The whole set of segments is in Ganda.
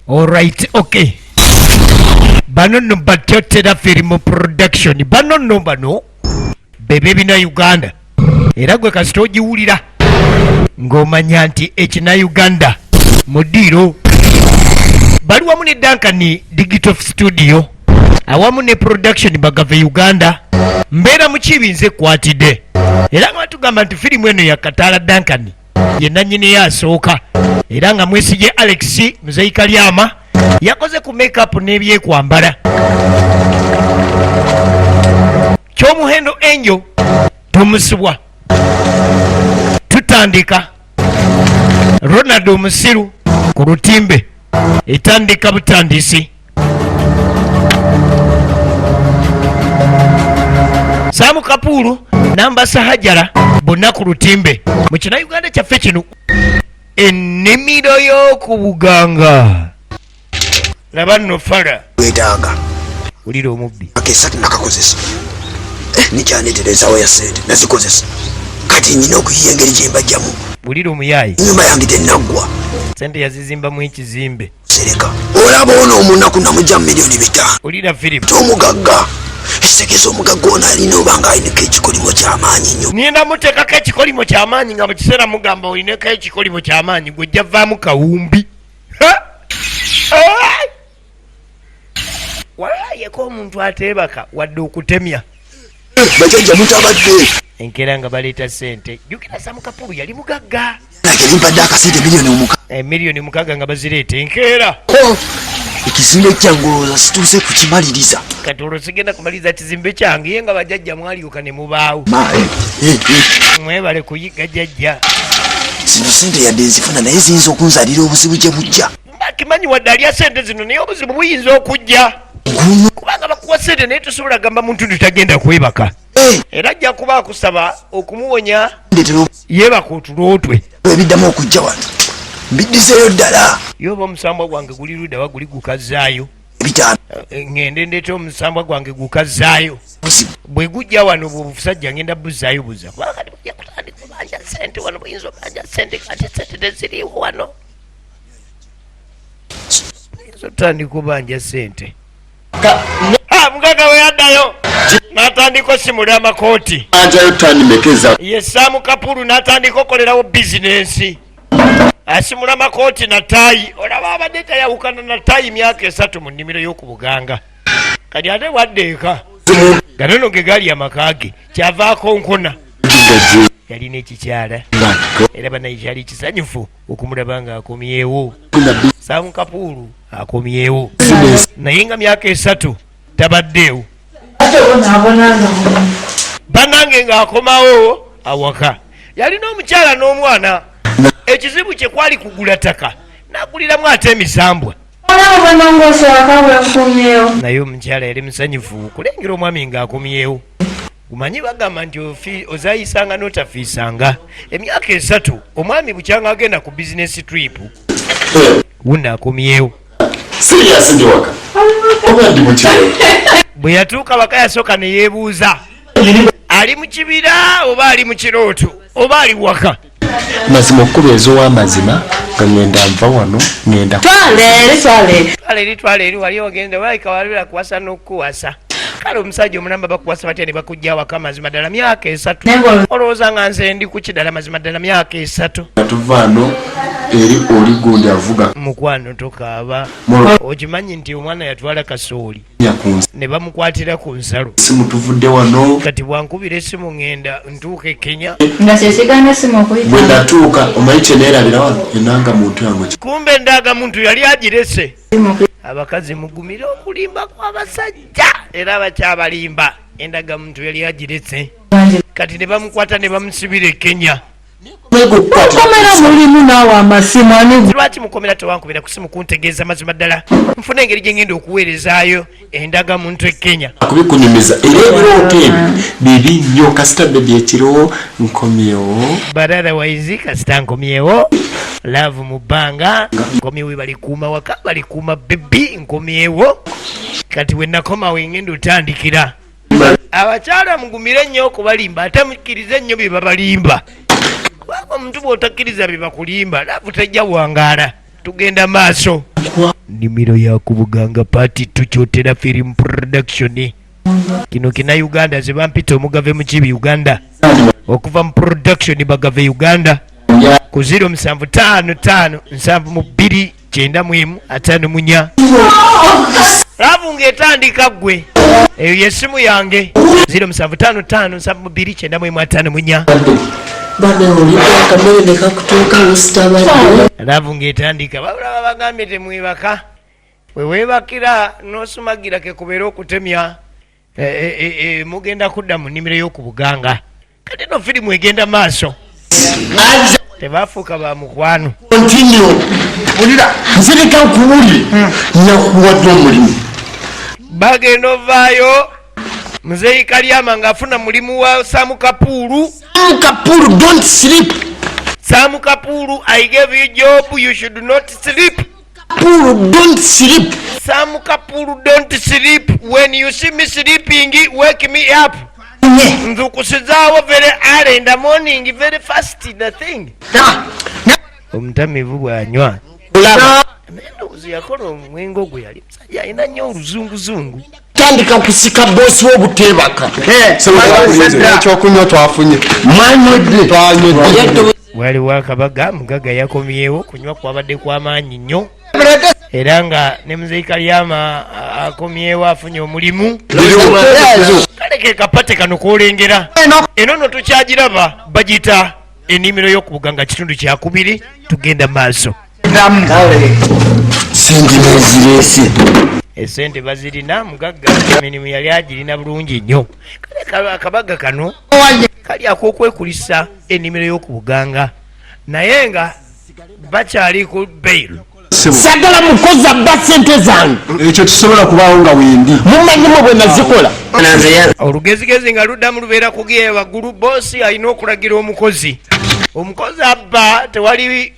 Alright, okay. Bano no batyotera film production. Bano no bano. Bebe bina Uganda. Era gwe kasita ogiwulira ng'omanya nti ekina Uganda mudiro. Bali wamu ne Duncan Digital Studio. Awamu ne production Bagave Uganda. Mbeera Mukiibi nze kwatidde. Era nga batugamba nti firimu eno yakataala Duncan ye nannyini yasooka. Era nga mwesige Alex Muzeyi Kalyama yakoze ku makeup n'ebyekwambala. Kyomuhendo Angel tomusibwa. Tutandika Ronald Omusiru ku lutimbe etandika butandisi. Samu Kapulu namba Sahajara bonna ku lutimbe mu kina Uganda kyaffe kino ennimiro y'okubuganga. Laba nno fara wetaaga ulira omubbi akesatu nakakozesa nikyaneterezawo ya sente nazikozesa kati nyina okuyiya engeri gyembajjamu. ulira omuyaayi ennyumba yange tenaggwa sente yazizimbamu ekizimbe sereka olaba ono omunaku namugya miliyoni 5. ulira firimu omugagga ekitegeza omugagga ono alina obanga alinako ekikolimo kyamaanyi nnyo. nienda muteekako ekikolimo kyamaanyi nga mu kiseera mugamba olinako ekikolimo kyamaanyi gwejja vaamu kawumbi. Walayeko omuntu ateebaka wadde okutemya bajjajja mutabadde enkeera nga baleeta sente. jjukira Samu Kapulu yali mugagga yalimpadde akasente miliyoni 6 nga bazireeta enkeera. ekizimbe kyangolooza situuse kukimaliriza kati olwo sigenda kumaliriza kizimbe kyange ye nga bajjajja mwalyoka ne mubaawo. mwebale kuyiga jjajja. zino sente yadde nzifuna naye ziyinza okunzalira obuzibu gye bujja. Bakimanyi wadde alya sente zino naye obuzibu buyinza okujja. kubanga bakuwa sente naye tosobola gamba muntu tutagenda kwebaka. era ajja kuba akusaba okumuwonya yeebaka otulootwe. ebiddamu okujja wano mbiddiseeyo ddala. yoba omusambwa gwange guli ludda wa guli gukazzaayo. ngende ndeeta omusambwa gwange gukazzaayo. bwe gujja wano bwobusajja ngenda buzzaayo buzza. kubanga kati bujja kutandika obanja sente wano buyinza obanja sente kati sente teziriiwo wano. tandika obanja sente. Mugagga we yaddayo n'atandika osimula amakooti. ye Samu Kapulu n'atandika okolerawo bizinensi. asimula amakooti na taayi. olaba abadde tayawukana na taayi myaka 3 mu nnimiro y'okubuganga. kati ate waddeeka ganono ge gaali amaka ge kyavaako nkona. yalina ekikyala era banaye kyali kisanyufu okumulaba nga akomyewo. Samu Kapulu akomyewo naye nga myaka 3 tabaddeewo. bannange ng'akomawo awaka yalina omukyala n'omwana. ekizibu kye kwali kugula ttaka n'aguliramu ate emisambwa. naye omukyala yali musanyufu kulengera omwami ng'akomyewo. gumanyi bagamba nti ozaayisanga n'otafiisanga. emyaka 3 omwami bukyanga agenda ku bizinesi trip wuna akomyewo. bwe yatuuka waka yasooka ne yeebuuza ali mu kibira oba ali mu kirooto oba ali waka. mazima okkuba ez'ow'amazima nga ngenda nva wano ngenda twale eri wali ogenda walika walira kuwasa n'okuwasa. kale omusajja omulamba bakuwasa batya ne bakujja waka mazima ddala myaka 3. olowooza nga nze ndi ku kidala mazima ddala myaka 3. tuvaano eri oli gundi avuga mukwano tokaaba. okimanyi nti omwana yatwala kasooli ne bamukwatira ku nsalo. simu tuvudde wano kati bwankubira essimu ngenda ntuuka e Kenya. bwe natuuka omanyi kyeneerabira wano enanga muntu yange. kumbe ndaga muntu yali agirese. abakazi mugumire okulimba kw'abasajja era abakyabalimba. endaga muntu yali agirese kati ne bamukwata ne bamusibira e Kenya. mulimu naawe amasimu lwaki mukomera tewankubira ku simu kuntegeeza mazima ddala nfuna engeri gye ngenda okuweerezaayo endaga muntu e Kenya. kubikunyumiza era ebirooto ebyo bibi nnyo kasitadde byekiro nkomyewo. barara waizi kasita nkomyewo. laavu mu bbanga nkomyewo. balikuuma waka balikuuma bebi nkomyewo. kati we nakomawo engenda otandikira. abakyala mugumire nnyo okubalimba ate mukkirize ennyo bye babalimba. kubanga omuntu bw'otakkiriza bye bakulimba laavu tejja wangaala. tugenda maaso. Nimiro YOKUBUGANGA Part 2 Kyotera Film Production. Kino kina Uganda zebampita Omugave Mukiibi Uganda. Okuva mu production bagave Uganda. Ku 07557295 Ravu ngetandika gwe. Eyo yesimu yange 07557295 Ravu ngetandika babula bagambye temwebaka. Wewebakira nosumagira ke kubeera okutemya mugenda kudda mu nnimiro y'okubuganga. Kati no firimu egenda maaso. Tebafuuka ba mukwano. Nzirika nkuwulire nakuwadde omulimu. Bagenda ovaayo Muzeeyi Kalyama ng'afuna mulimu wa Samu Kapulu. Samu Kapulu, don't sleep. Samu Kapulu, I gave you job, you should not sleep. Kapulu, don't sleep. Samu Kapulu, don't sleep. When you see me sleeping, wake me up. Nzukusizaawo very early in the morning, very fast the thing. Omutamivu bw'anywa. Ndowooza yakola omwengo gwe yali musajja alina nnyo oluzunguzungu. Tandika kusika bosi w'obuteebaka. Ekyokunywa twafunye. Mwanywedde. Waliwo akabaga Mugaga yakomyewo kunywa kwabadde kw'amaanyi nnyo. Era nga ne Muzeeyi Kalyama akomyewo afunye omulimu. Kale ke kapate kano koolengera. Eno nno tukyagiraba bagiyita ennimiro y'okubuganga kitundu kyakubiri tugenda maaso. Sente nezirese. Esente bazirina Mugaga emirimu yali agirina bulungi nnyo. Kale akabaga kano kali ak'okwekulisa ennimiro y'okubuganga naye nga bakyali ku bail. Sagala mukozi abba sente zange. Ekyo tusobola kubaawo nga wendi. Mumanyimu bwe nazikola. Olugezigezi nga luddamu lubeera kugeya waggulu boosi alina okulagira omukozi. Omukozi abba tewali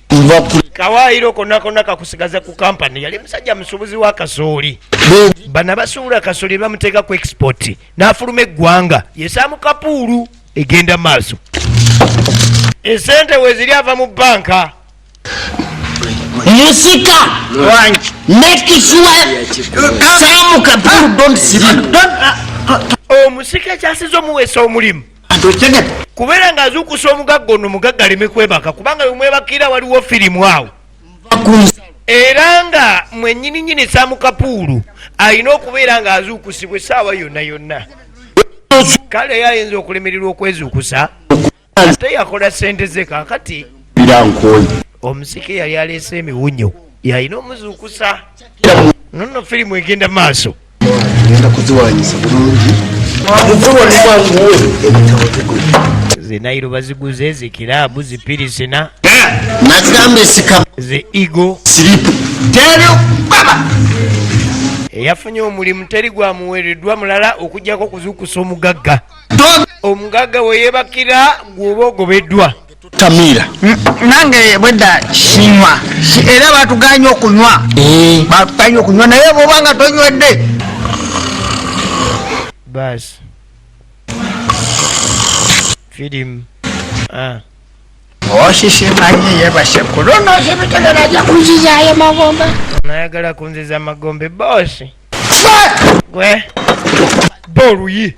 kawaayiro konna konna kakusigaza ku kampani. Yali musajja musuubuzi wa kasooli. Bana basuula kasooli bamuteeka ku export n'afuluma eggwanga ye Samu Kapulu egenda maaso. Esente weziri ava mu banka. Musika make sure Samu Kapulu don't sleep. Omusika kyasiza omuweesa omulimu kubeera ng'azuukusa omugagga ono mugagga aleme kwebaka kubanga bwemwebakira waliwo firimu awo era nga mwennyininyini Samu Kapulu alina okubeera ng'azuukusibwa essaawa yonna yonna. Kale yayinza okulemererwa okwezuukusa ate yakola ssente ze kaakati omusika yali aleese emiwunyo yalina omuzuukusa. Nonno firimu egenda maaso. Ze Nairo baziguze ze kiraabu zipirisina ze Igo eyafunye omulimu teri gwamuweereddwa mulala okuggyako kuzuukusa omugagga. Omugagga we yeebakira gw'oba ogobeddwa. Tamira nange bwedda kinywa era batuganye okunywa batuganye okunywa naye bw'obanga tonywedde basi firimu osisimanyi yebase kulono zibitegera ajja kunzizayo magombe nayagala kunziza magombe boosi gwe boluyi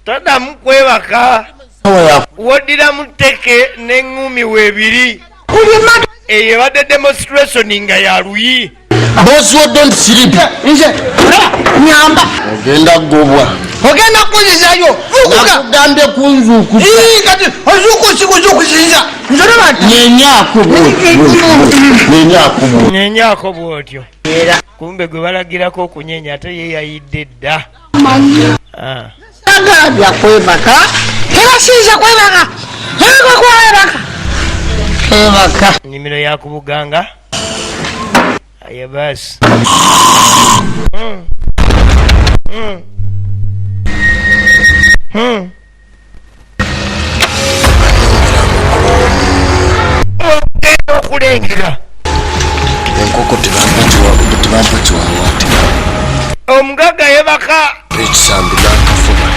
toddamu kwebaka woddira mu tteke n'eŋŋumi weebiri eyo ebadde demonstration nga ya luyi. bosi wo don't sleep. nze nyamba ogenda gobwa ogenda kunzizayo nakugambye kunzuukusa kati ozuukusiza nzole bati nyenyaako bwotyo kumbe gwe balagirako okunyenya ate yeyayidde dda. sagala byakwebaka tebasiiza kwebaka kwebaka nnimiro YOKUBUGANGA aye basi ogenda okulengera enkoko tebampa kiwawaate omugagga yebaka ekisambi n'akafuba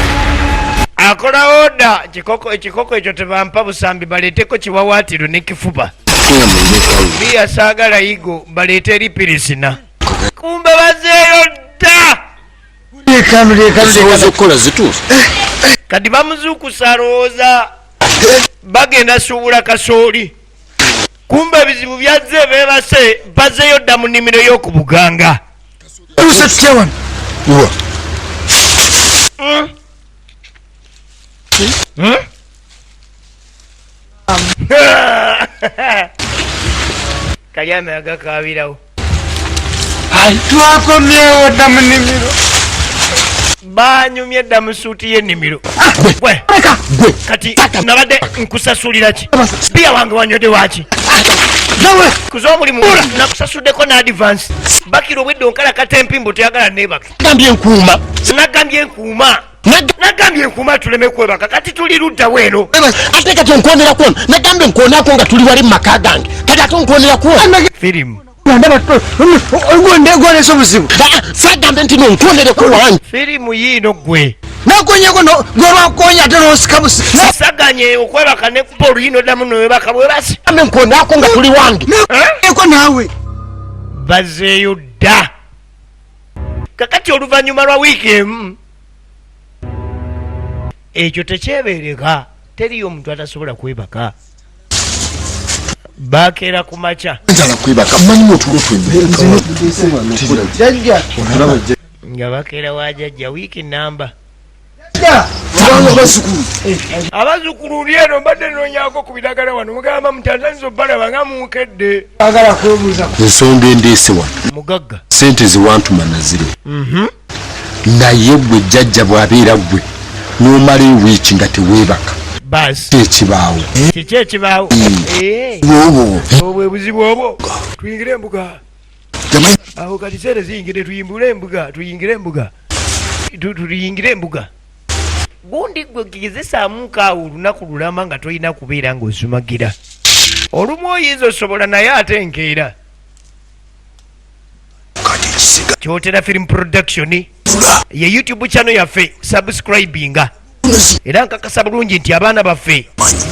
akola oda ekikoko ekyo tebampa busambi baleeteko kiwawaatiro nekifuba biya saagala yigo baleete eripirisina kumbe bazeeyo dda kati bamuzuukusa alowooza bagenda suubula kasooli kumbe ebizibu byazze beebase bazeeyo dda mu nnimiro y'okubuganga kalyame agakabirawo twakomyewo dda mu nnimiro banyumye dda mu suuti y'ennimiro kati nabadde nkusasulira ki biya wange wanywedde waki kuza omulimu nakusasuddeko ne advance bakira obwedde onkalakata empimbo toyagala nebaka nagambye enkuuma nagambye enkuuma tuleme kwebaka kati tuli ludda weeno ate kati onkwonera kwono nagambye nkwonako nga tuli wali mu maka gange kati ate onkwonera kwono firimu gondesa obuzibu sagambe nti nonkwonereko wange firimu yiino gwe nakonyeko golwakonya ate nosika busi saganye okwebaka nekupa oluyino ddamu nowebaka bwebasi gambe nkwonako nga tuli wange eko naawe bazeeyo dda kakati oluvannyuma lwa wiiki emu ekyo tekyebeereka teriyo omuntu atasobola kwebaka bakeera ku makya nga bakeera wa jjajja wiiki namba abazukulu lyeno mbadde noonyako ku biragala wano mugamba mutanzaniza obbalaba nga munkedde ensonga endeese wano mugagga sente ziwantuma naziro naye gwe jjajja bw'abeera gwe n'omala ewiiki nga teweebaka basi ekibaawo kiki ekibaawo obwo buzibu obwo tuyingire embuga awo kati seere ziyingire tuyingire embuga gundi gwe gezesaamu nkaawo olunaku lulama nga tolina kubeera ng'osumagira olumu oyinza osobola naye ate enkeera kyotera film production ye youtube channel yaffe subscribinga era nkakasa bulungi nti abaana baffe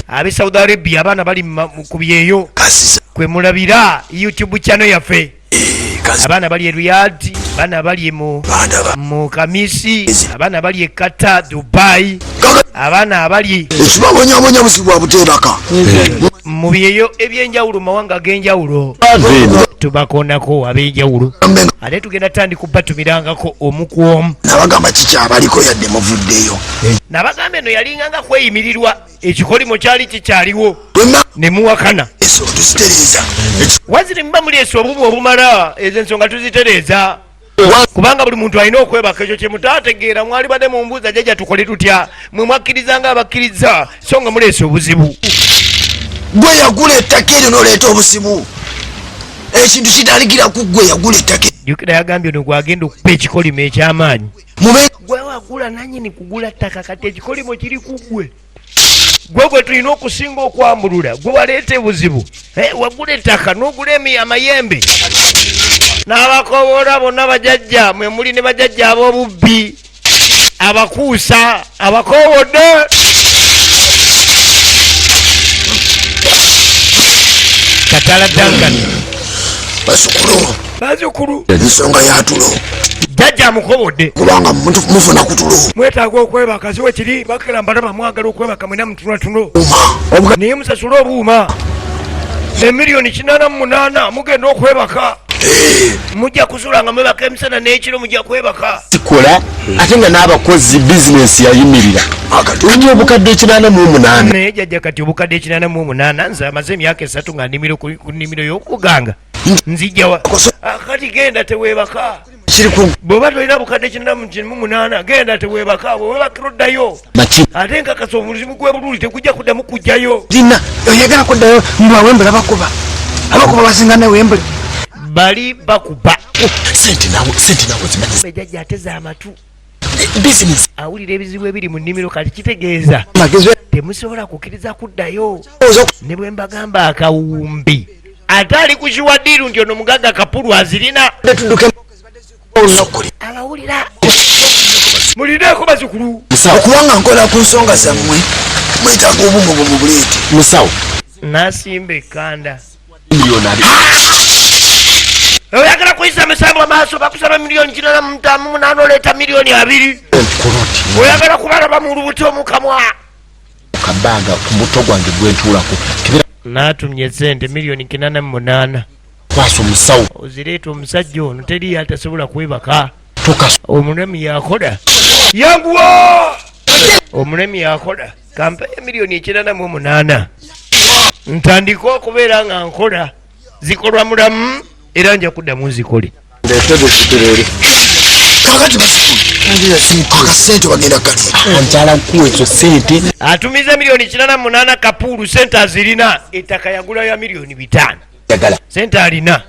ab'e Saudi Arabia abaana bali ku byeyo kwe mulabira youtube channel yaffe abaana bali e Riyadh abaana bali mu Kamisi abaana bali e Qatar Dubai abaana abali ekibabonyabonya buzibu abuteebaka mu byeyo ebyenjawulo mawanga ag'enjawulo tubakonako ab'enjawulo ate tugenda tandi kubatumirangako omu ku omu nabagamba kikyabaliko yadde muvuddeyo nabagamba eno yalinganga kweyimirirwa ekikolimo kyali kikyaliwo ne muwakana tuzitereeza waziri muba muleesa obumu obumala ezo ensonga tuzitereeza kubanga buli muntu alina okwebaka ekyo kyemutategeera mwali badde mumbuuza jjajja tukole tutya mwe mwakkirizanga abakkiriza so nga muleesa obuzibu gwe yagula ettaka eryo n'oleeta obuzibu ekintu kitaligira ku gwe yagula ettaka jjukira yagambye ono gwagenda okupa ekikolimo eky'amaanyi gwe wagula nanyini kugula ttaka kati ekikolimo kiri ku gwe gwe tulina okusinga okwambulula gwe waleeta ebuzibu wagula ettaka n'ogula amayembe n'abakoboola bonna bajajja mwe muli ne bajajja ab'obubbi abakuusa abakoowodde katala dangani bazukulu ensonga yatulo jjajja amukobodde kubanga mufuna ku tulo mwetaaga okwebaka siwe kiri bakera mbalaba mwagala okwebaka mwena mutunatuno naye musasule obuuma emiliyoni 88 mugenda okwebaka mujja kusula nga mwebaka emisana n'ekiro mujja kwebaka sikola ate nga n'abakozi bizinesi yayimirira oli obukadde 88 naye jjajja kati obukadde 88 nze amaze emyaka 3 nga nnimiro ku nnimiro y'okuganga nzijjawa kati genda teweebaka bw'oba tolina bukadde 88 genda teweebaka bwewebakira oddayo ate nkakasa omulimu gw'ebululi tegujja kuddamu kujjayo dina oyagala kuddayo mbawembula bakuba basinga newembule bali bakuba sente nawo zimanyi jjajja ateza amatu bizinesi awulira ebizibu ebiri mu nnimiro kati kitegeeza temusobola kukkiriza kuddayo ne bwe mbagamba akawumbi ate ali ku kiwaddiru nti ono mugagga kapulu azirina abawulira Mulideko bazukulu. Okubanga nkola ku nsonga zammwe mwetaaga obumu mu buleete. Musawo. Nasimba ekkanda. Miliyonari. Oyagala kuyisa musango amaaso bakusaba miliyoni 8 oleeta miliyoni 2. Oyagala kubalaba mu lubuto mu kamwa. Kabanga ku muto gwange gwentuulako. N'atumye sente miliyoni 8. Kwaso musawo. Ozireeta omusajja ono teri atasobola kwebaka. Tokaso. Omulemi yakola. Yanguwa! Omulemi yakola. Kampa ya miliyoni 8. Ntandika okubeera nga nkola zikolwa mulamu era nja kuddamu zikole. Ndeetede ziterere. Kakati akasente bagenda kali. Anjala kuwa ekyo sente. Atumiza miliyoni 8 Kapulu sente azirina. Ettaka yagula ya miliyoni 5. Njagala. Sente alina.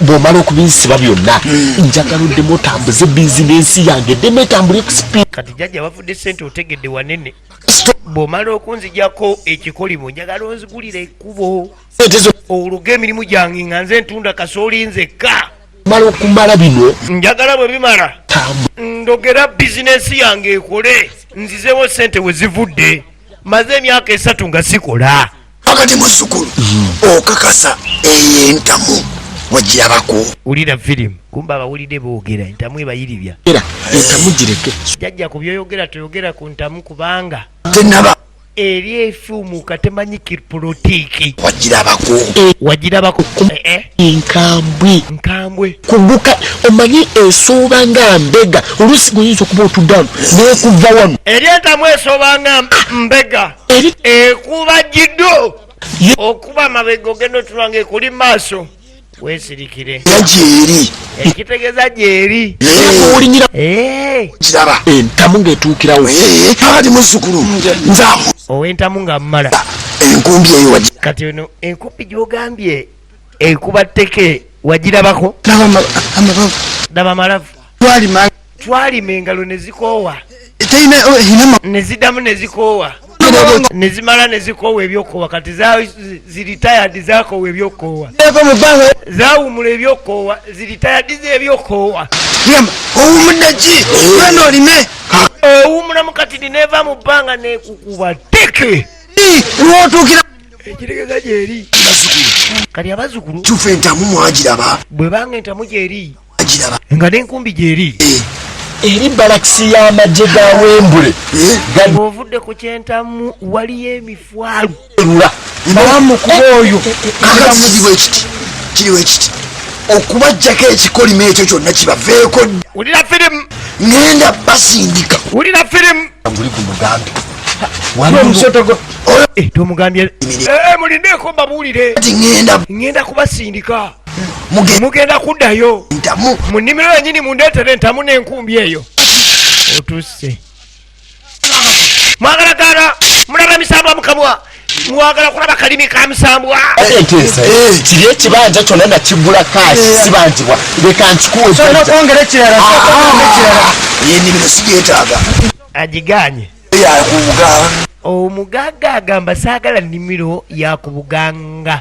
Bw'omala okubisiba byonna njagala oddemu otambuze bizinensi yange ddemu etambule ku sipiidi. Kati jjajja bafudde sente otegedde wanene. Bw'omala okunzijjako ekikolimo njagala onzigulira ekkubo. Oluga emirimu gyange nga nze ntunda kasooli nzekka. Mala okumala bino. Njagala bwe bimala ndogera bizinensi yange ekole nzizeewo sente we zivudde. Maze emyaka 3 nga sikola. Kakati muzzukulu okakasa eyo entamu wagirabako. Wulira firimu kumba abawulire boogera entamu ebayiribya. Era entamu gireke. Jjajja ku byoyogera toyogera ku ntamu kubanga Tenaba. Eri efumuuka temanyi kipolitiiki. Wagirabako. Nkambwe. Kumbuka omanyi esooba nga mbega oluusi guyinza okuba otuddamu neekuva wano. Eri entamu esooba nga mbega ekuba jiddo okuba amabega ogenda otulanga ekuli maaso weesirikire. Gyeri. Ekitegeeza gyeri. Olinyira. Kiraba. Entamu ng'etuukirawo. Kakati muzzukulu nzaamu. Ow'entamu nga mmala. Enkumbi eyo kati eno enkumbi gy'ogambye ekuba tteke wagirabako. Daba amalavu. Twalima engalo ne zikoowa. Ne ziddamu ne zikoowa. Ne zimala ne zikoowa ebyokoowa kati ziritayadi zakoowa ebyokoowa. Zaawumula ebyokoowa ziritayadi z'ebyokoowa. owumudde ki? Wena olime. Owumulamu kati neeva mu bbanga nekukuba tteke. Lwotuukira. Ekitegeeza gyeri. Kati abazzukulu. Tufa entamu mwagiraba. Bwe banga entamu gyeri. Agiraba. Nga n'enkumbi gyeri. Eri balakisi y'amagye ga Wembule. Bw'ovudde ku kyentamu waliyo emifwalo. Balamu kuba oyo. Kiriwo ekiti. Okubajjako ekikolimo ekyo kyonna kibaveeko. Wulira firimu. Ngenda basindika. Wulira firimu. Nguli ku mugambi. Omusotogo. Tomugambye. Mulindeeko mbabuulire. Ngenda kubasindika. Mugenda kuddayo. Ntamu. Mu nnimiro yennyini mundeetere entamu n'enkumbi eyo. Otusse. Mwagala gaana. Mulaba emisambwa mukamwa. Mwagala kulaba kalimi ka misambwa. Kiri ekibanja kyonna nakigula kaasi sibanjibwa. Leka nkikuwe. Kwongera ekirala. Y'ennimiro sigyetaaga. Agiganye. Yakubuganga. Omugagga agamba saagala nnimiro yakubuganga.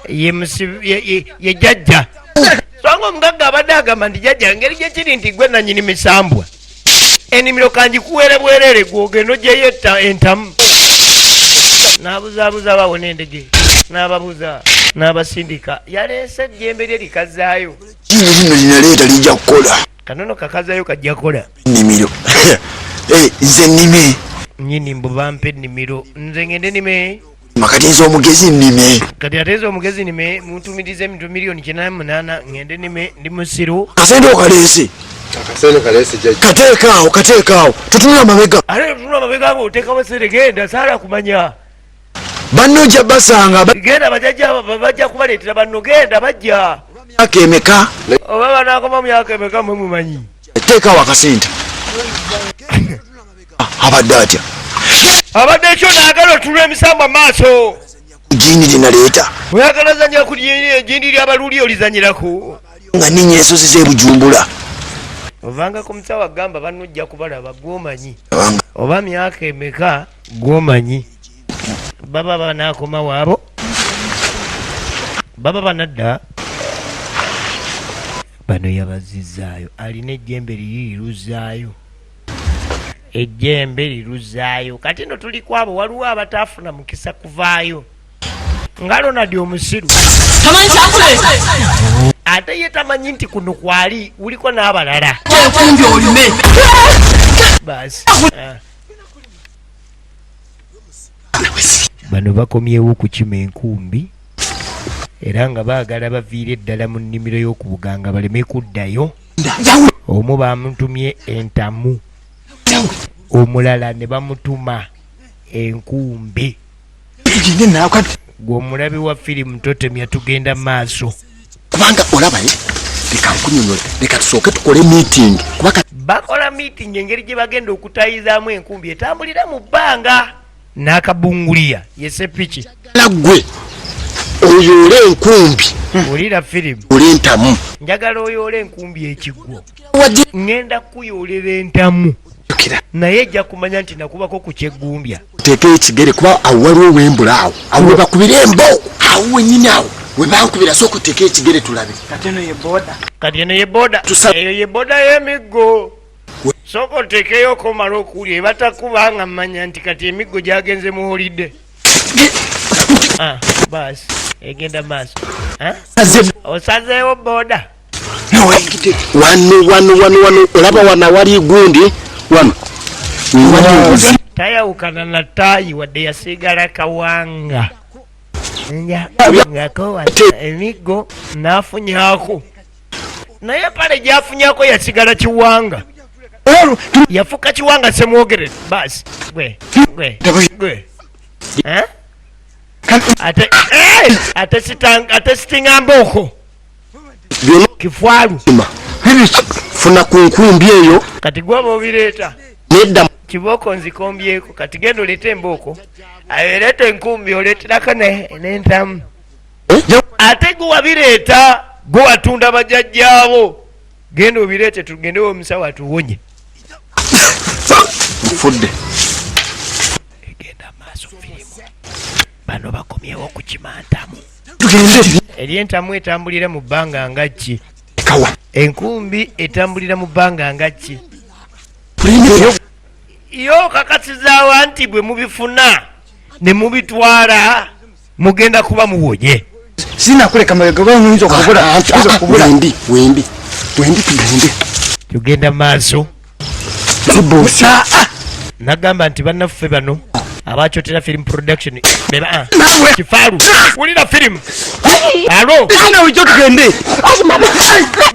Ye jjajja. Songa omugagga abadde agamba nti jjajja ngeri gye kiri nti gwe nannyini misambwa. Ennimiro kanjikuweere bwereere gw'ogenda ogyeyo entamu. N'abuzaabuza bawona endege. N'ababuza. N'abasindika. Yaleese ejjembe lye likazaayo. Lino linaleeta lijja kukola. Kanono kakazaayo kajja kukola. Nnimiro. Nze nnime. Nnyini mbu bampa ennimiro. Nze ngende nnime. Makati nze omugezi nnime. Kati ate nze omugezi nnime muntumirize emintu miliyoni 8 ngende nnime ndi musiru. Kasente okaleese. Akasente kaleese jjajja. Kateekaawo. Tutunula amabega. Ate tutunula amabega ago oteekawo sente genda saala kumanya. Banno ojja basanga. Genda bajjajja bajja kubaleetera banno genda bajja. Myaka emeka. Oba banaakoma myaka emeka mwe mumanyi. Teekaawo akasente. Abadde atya. Abadde ekyo naagala otulwa emisambwa mu maaso. Jini linaleeta. Oyagala zanyira ku ejindi ly'abaluli olizanyirako. Nga ninnya ensozi z'ebujumbula. Ovanga ku musawo agamba banojja kubalaba gw'omanyi. Oba myaka emeka gw'omanyi. Baba banaakoma waabo. Baba banadda. Bano yabazizaayo alina ejjembe liri liruzaayo. ejjembe liruzaayo. Kati no tuli kwabo waliwo abataafuna mukisa kuvaayo nga Ronald omusiru ate ye tamanyi nti kuno kwali uliko n'abalala basi. Bano bakomyewo kukima enkumbi era nga baagala baviire eddala mu nnimiro y'okubuganga baleme kuddayo. Omu bamutumye entamu, omulala ne bamutuma enkumbi. Gwe omulabi wa firimu totemya, tugenda maaso kubanga olaba leka nkunyonyola, leka tusooke tukole meeting. Bakola meeting engeri gye bagenda okutayizaamu enkumbi etambulira mu bbanga. N'akabunguliya yesepiki gwe oyoole enkumbi olira firimu oli entamu. Njagala oyoole enkumbi ekigwo, ŋŋenda kuyoolera entamu naye ejja kumanya nti nakubako ku kyeggumbya. Teeka ekigere kuba awo waliwo ow'embula awo awo we bakubira embo awo wennyini awo we bankubira sooka oteeka ekigere tulabe. Kati eno ye booda eyo ye booda y'emiggo. Sooka oteekeyo okomala okuwulya ebatakuba nga mmanya nti kati emiggo gyagenze mu holide. Basi egenda maaso. Osazeewo booda wano olaba wana wali gundi wano tayawukana na taayi wadde yasigala kawanga ngakowa emiggo n'afunyako, naye pale gyafunyako yasigala kiwanga, yafuka kiwanga semwogerere. Basi gwe ate sitingamboko kifwalu funa ku nkumbi eyo. Kati gwaba obireeta nedda kiboko nzikombyeko. Kati genda oleeta embooko, ayoleeta enkumbi oleeterako n'entamu. Ate gwe wabireeta, gwe watunda bajjajjaabo, genda obireete tugendewo omusawo atuwonye. Nfudde egenda maaso firimu. Bano bakomyewo kukima ntamu. Eri entamu etambulira mu bbanga nga ki? Enkumbi etambulira mu bbanga nga ki? Yo kakasizaawa nti bwe mubifuna ne mubitwala mugenda kuba muwonye. Sinakuleka mabega bayinza okubula. Wendi tugende. Tugenda maaso. Nagamba nti bannaffe bano abakyotera film production beba kifaalu wulira firimu. Alo ujjo tugende.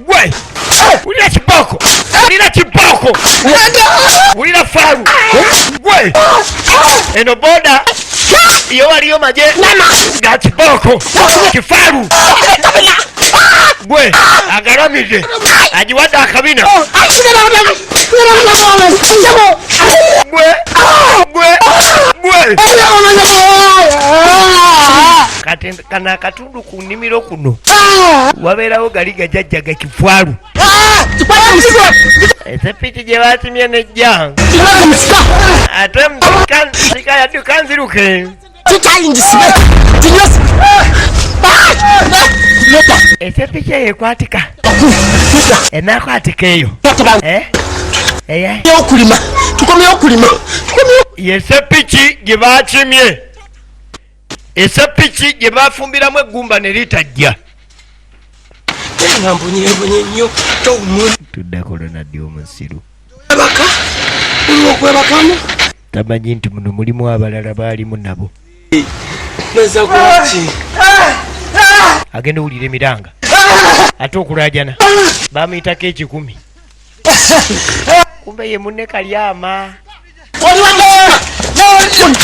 gwe wulira kiboko, wulira faalu gwe. Eno boda iyo waliyo maje ga kiboko kifaalu gwe agaramije ajiwadde akabina gwe kati kana akatundu ku nnimiro kuno wabeerawo gali gajajja gakifwalu esepiki gye baatimye nejja ate sika yadduka nziruke esepiki eyo ekwatika enakwatika eyo okulima tukomyewo okulima yesepiki gye baakimye, esepiki gye bafumbiramu eggumba ne litajja. Mbunye nnyo tuddako Ronald omusiru okwebakamu tamanyi nti muno mulimu abalala baalimu nabo. meza gwaki agenda owulira emiranga ate okulajana bamuyitako 10 kumbe ye munne Kalyama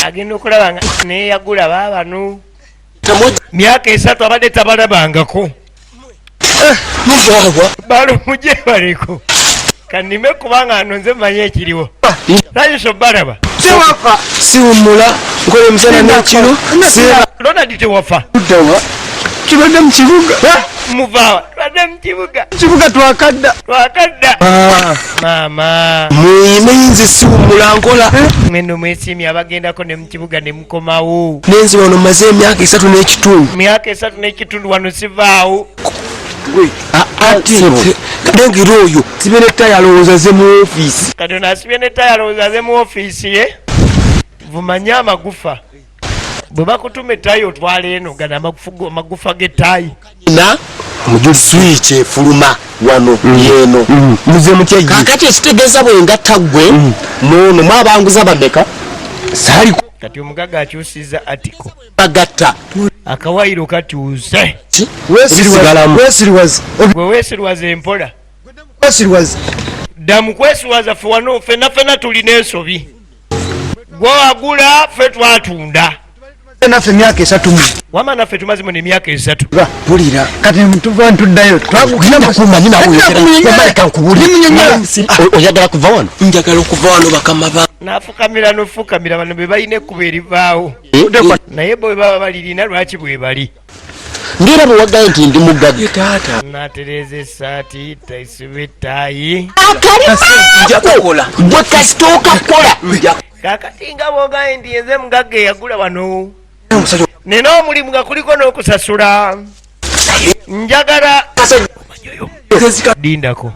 agenda okulaba nga neyagula baabano myaka 3 abadde tabalabangako. balumuje baleko kanime kubanga ano nze mmanyi ekiriwo layiso balaba siwumula nkola emisana n'ekiro Ronald tewafa kibadde mu kibuga muvaawa tubadde mu kibuga twakadda maama muyime nze siwumula nkola mweno mwesiimye abagendako ne mu kibuga ne mukomawo nenze wano maze emyaka 3 n'ekitundu myaka 3 n'ekitundu wano sivaawo kadengera oyo sibe ne taya alowooza ze mu ofiisi kati ono asibye ne taya alowooza ze mu ofiisi ye vumanye amagufa bwe bakutuma ettaayi otwala eno gana amagufa g'ettaayi na switch efuluma wano yeno muze mutya kakati ekitegeeza bwengatta gwe nono mwabanguza bameka saali kati omugagga akyusiza atiko bagatta akawaayiro kakyuse gwe weesiriwaza empola ddamu kwesiriwaza fe wano fenna tulina ensobi gwe wagula fe twatunda naffe emyaka 3 wama naffe tumazimu n'emyaka 3 pulira kati tuva ntuddayo oyagala kuva wano njagala okuva wano bakama ba nafukamira nofukamira bano be balina ekkuba erivaawo naye bwe baba balirina lwaki bwe bali ngera bwe waggaye nti ndi mugagga taata natereeza essaati taisiba ettaayi bwe kasita okakola kakati nga bwogaye nti nze mugagga eyagula wano nina omulimu nga kuliko n'okusasula njagala dindako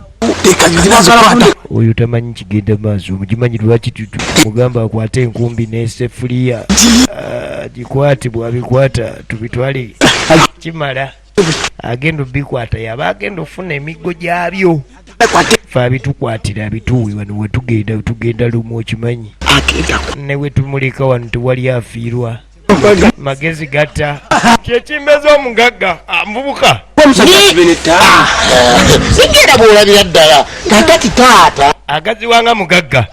oyo tamanyi kigenda maaso mukimanyi lwaki mugamba akwate enkumbi n'esefuliya gikwate bwabikwata tubitwale kimala agenda obikwata yaba agenda ofuna emiggo gyabyo fe abitukwatira abituwe wano wetugenda lumu okimanyi ne wetumuleka wano tewali afiirwa magezi gatta kyekimbeza omugagga amubuka sigenda bwolabira ddala kakati taata agaziwanga mugagga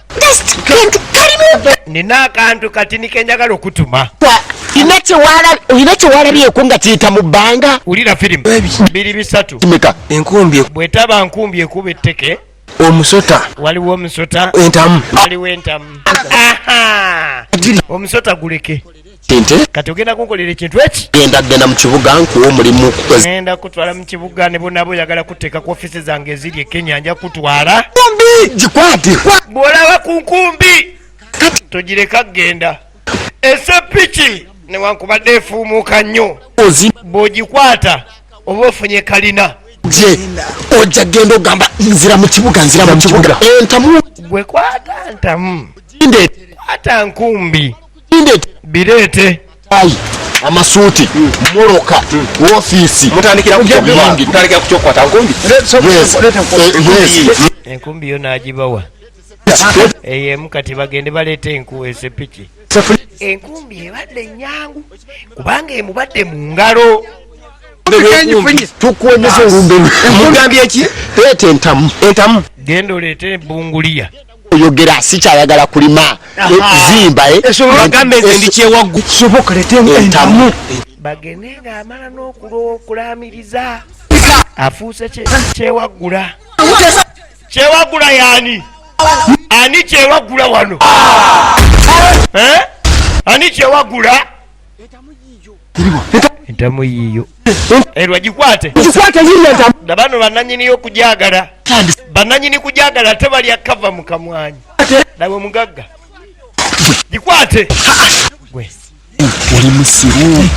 nina akantu kati nikenjagala okutuma olina kyewalabyeko nga kiyita mu bbanga wulira firimu 2-3 enkumbi bwetaba nkumbi ekuba etteke omusota waliwo omusota entamu waliwo entamu omusota guleke kati ogenda kunkolera ekintu eki genda mu kibuga nkuwa omulimu genda kutwala mu kibuga ne bonna boyagala kuteeka ku ofisi zange eziri ekenya nja kutwala gikwate bwolaba ku nkumbi togireka kgenda esepiki newankubadde efuumuuka nnyo bw'ogikwata oba ofunye kalina je ojja genda ogamba nzira mu kibuga entamu gwe kwata ntamu inde kwata nkumbi inde bireete ai amasuuti moroka ofiisi mutandikira kukyokkwata nkumbi enkumbi yo n'agibawa eyemu kati bagende baleeta enku esepiki enkumbi ebadde nnyangu kubanga emubadde mu ngalo tukuwonyeza olumbe mugambye eki leeta entamu genda oleete ebunguliya oyogera sikyayagala kulima zimba esobola ndi kyewaggu soboka leete entamu bagende ng'amala n'okulaamiriza afuuse kyewaggula kyewaggula yaani ani kyewaggula wano ani kyewaggula entamu yiyo erwa gikwate nabano bannanyini y'okujagala bannanyini kujagala tebalya kava mu kamwanyi nawe mugagga gikwate gwe oli musiru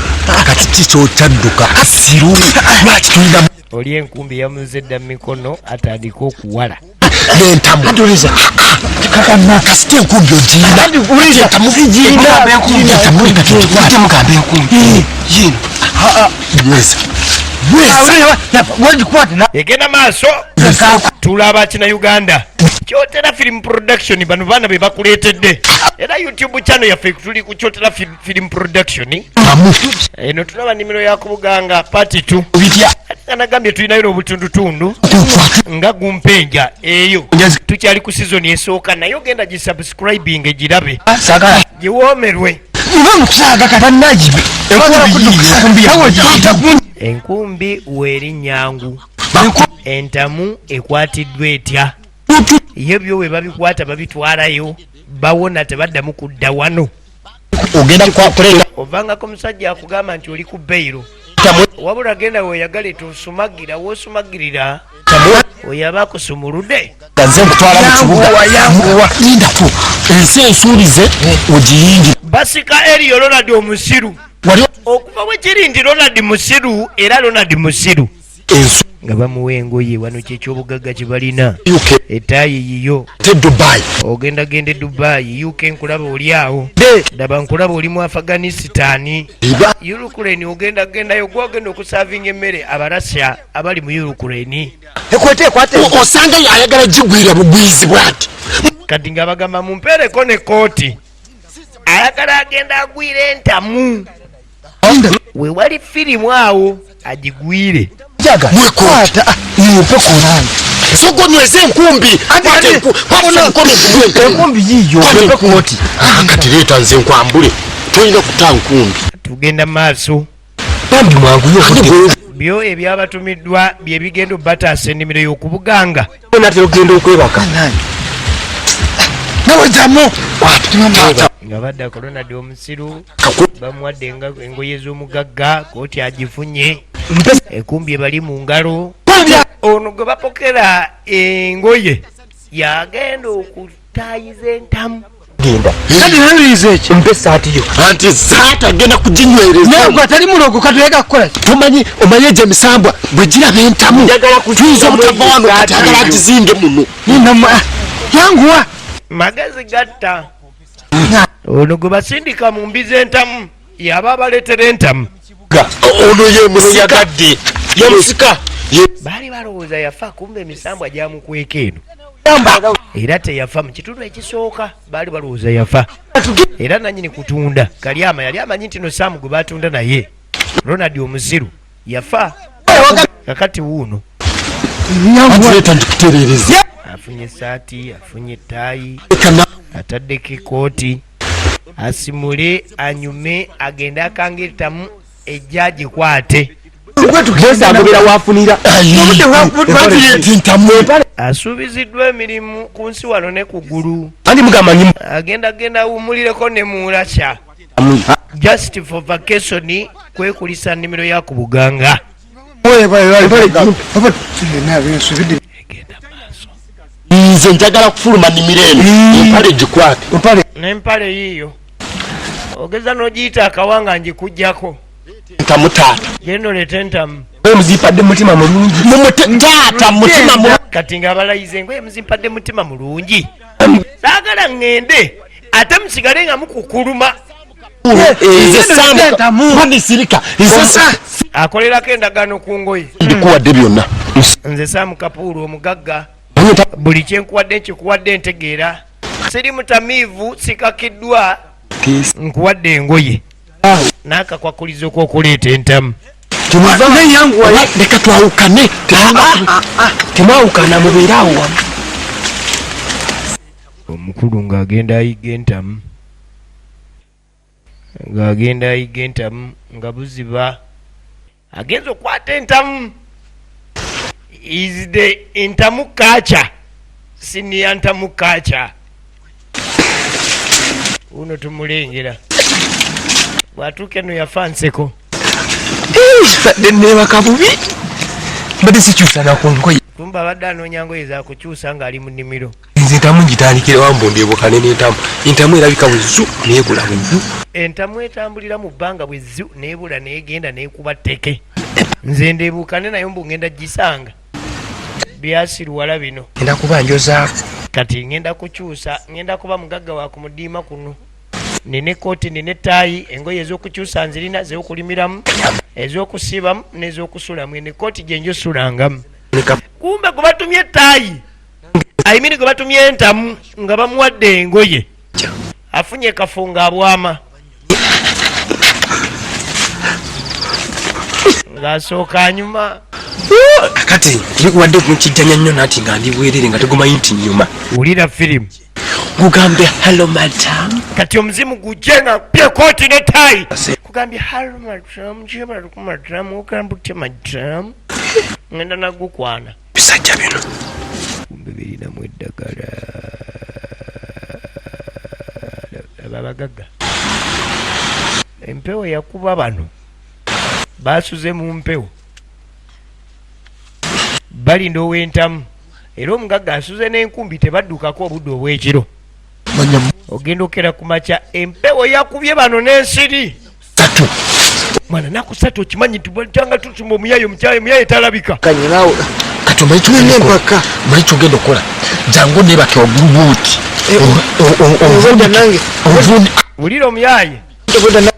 kati kikyotadduka asiru lwaki tulina oli enkumbi yamuze dda mu mikono atandika okuwala nentamutuliza kasita enkumbi ogirina egenda maaso tulaba kina Uganda kyotera film production bano baana be bakuleetedde era YouTube channel yaffe tuli ku kyotera film production eno tulaba nimiro YOKUBUGANGA part 2 anagambye tulinayo obutundutundu nga gumpenja eyo tukyali ku season esooka naye ogenda gisubscribing egirabe giwoomerwe enkumbi weeri nyangu entamu ekwatiddwa etya ye byo we babikwata babitwalayo bawona tebaddamu kudda wano ovangako musajja akugamba nti oli ku bbeiro wabula genda weyagala tosumagira wosumagirira oyaba akusumuludde gaze nkutwala mu kibuga lindako ensi ensuulize ogiyingi basika eriyo Ronald omusiru okuva bwe kiri nti Ronald musiru era Ronald musiru nga bamuwa engoye wano kyekyobugagga kyebalina etaayi yiyo ogenda gende Dubai UK nkulaba oli awo daba nkulaba oli mu Afghanistan Ukraine ogenda gendayo gwogenda okusavinga emmere abarasya abali mu Ukraine osanga ayagala gigwira bugwizi bwati kati nga bagamba mumpeereko ne kooti ayagala agenda agwire entamu we wali firimu awo agigwire mwekwata mpekorange sogonyweze enkumbi enkumbi yiyo mpekooti kati leeta nze nkwambule tolina kuta nkumbi tugenda maaso bambi mwanguyo byo ebyabatumiddwa byebigenda obbataasa ennimiro y'okubuganga natera okugenda okwebaka nawejamu nga badde akolonadi omusiru bamuwadde engoye z'omugagga kooti agifunye enkumbi ebali mu ngalo ono gwe bapokera engoye yagenda okutayiza entamu genda kati naliriza ekyo mpe saati yo anti saati agenda kuginywereza naye atali mulogo katuyega kukola tomanyi omanye gye misambwa bwe giraba entamu tuyinza obutava wano kati agala agizinge muno yanguwa magezi gatta ono gwe basindika mu mbi z'entamu yaba abaleetera entamu ono ye musigadde ye musika baali balowooza yafa kumbe emisambwa gyamukweka eno era teyafa mu kitundu ekisooka baali balowooza yafa era nanyini kutunda kalyama yali amanyi nti no saamu gwe batunda naye Ronald omusiru yafa kakati wuuno atuleeta ndikutereereza afunye esaati afunye ettaayi ataddeko ekooti asimule anyume agende akanga etamu ejja agikwate agobera wafunira asuubiziddwa emirimu ku nsi wano ne ku ggulu andi mugamanyi agenda awumulireko ne mulasha just for vacation kwekulisa nnimiro ya ku buganga nze njagala kufuluma nnimiro eno empale gikwate n'empale yiyo ogeza n'ogiyita akawanga ngikuggyako ntamu taata genda olete entamu muzipadde mutima mulungi taata mutima kati nga abalayize engoye muzimpadde mutima mulungi saagala ŋŋende ate musigale nga mukukuluma sirika akolerako endagaano ku ngoye ndikuwadde byonna nze Saamu Kapuulu omugagga buli kyenkuwadde nkikuwadde ntegeera siri mutamiivu sikakiddwa nkuwadde engoye n'akakwakulizo k'okuleeta entamu leka twawukane temwawukana mubeere awo wamu omukulu ng'agenda ayiga entamu nga buziba agenza okukwata entamu is the entamu kacha siniya ntamu kacha uno tumulengera bwatuuka eno yafa nseko badde neebaka bubi mbadde sikyusa nakungoye kumba abadde anoonya ngoye zakukyusa ng'ali mu nnimiro nze entamu ngitandikira wambo ndeebukane n'entamu entamu erabika bwezu neebula bwezu entamu etambulira mu bbanga bwezu neebula neegenda neekuba tteke nze ndeebukane nayo mbu ngenda gisanga byasiruwala bino ngenda kuba njozaako kati ngenda kukyusa ngenda kuba mugagga wa ku mudiima kuno nina ekooti nina ettaayi engoye ez'okukyusa nzirina ez'okulimiramu ez'okusiibamu n'ez'okusulamu eno ekooti gye njosulangamu kumbe gwe batumye ettaayi ayimini gwe batumye entamu nga bamuwadde engoye afunye kafo ng'abwama ng'asooka anyuma kati ndikuwadde kumukijjanya nnyo nati nga ndi bwerere nga tegumanyi nti nyuma wulira firimu gugambye hallo madam kati omuzimu gujje nga pye kooti ne taayi kugambye hallo madam jebalikumadam ogamba otya madam ngenda nagukwana bisajja bino kumbe birinamu eddagala aba abagagga empewo yakuba bano basuze mu mpewo balinda ow'entamu era omugagga asuze n'enkumbi tebaddukako obudde obw'ekiro ogenda okera ku makya empewo yakubye bano n'ensiri mwana nakusatu okimanyi tubanga tutuma omuyayo muyayo talabika kanyinawo kati omanyi empaka omanyi kyogenda okukola jangu nebake ogulubuuti wulira omuyaye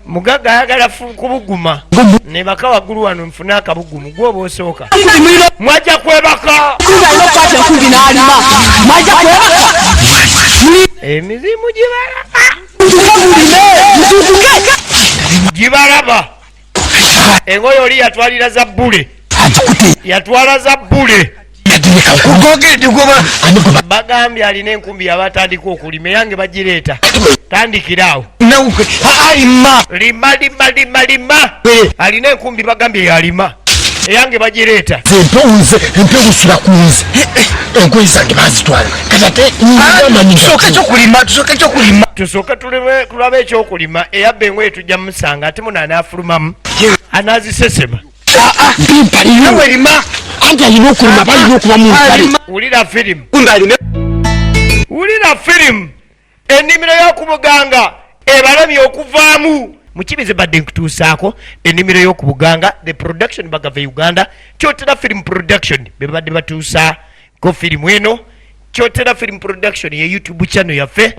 mugaga ayagala kubuguma nebaka waggulu wano nfune akabugumu gwoba osooka mwajja kwebaka emizimu gibalaba engoyo oli yatwalira za bbule yatwala za bbule bagambye alina enkumbi yabatandika okulima eyange bagireeta tandikiraawo lima alina enkumbi bagambye yalima eyange bagireeta empewusula kunze engoyi zange bazitwala tusooke tulabe ekyokulima eyabba engoye tujja mumusanga ate muna anaafulumamu anazisesema anti alina okulima balina okuba mumpale wulira firimu ennimiro y'okubuganga ebalamye okuvaamu mukibize badde nkutuusaako ennimiro y'okubuganga the production bagava uganda kyotera film production bebadde batuusaako firimu eno kyotera film production ye youtube channel yaffe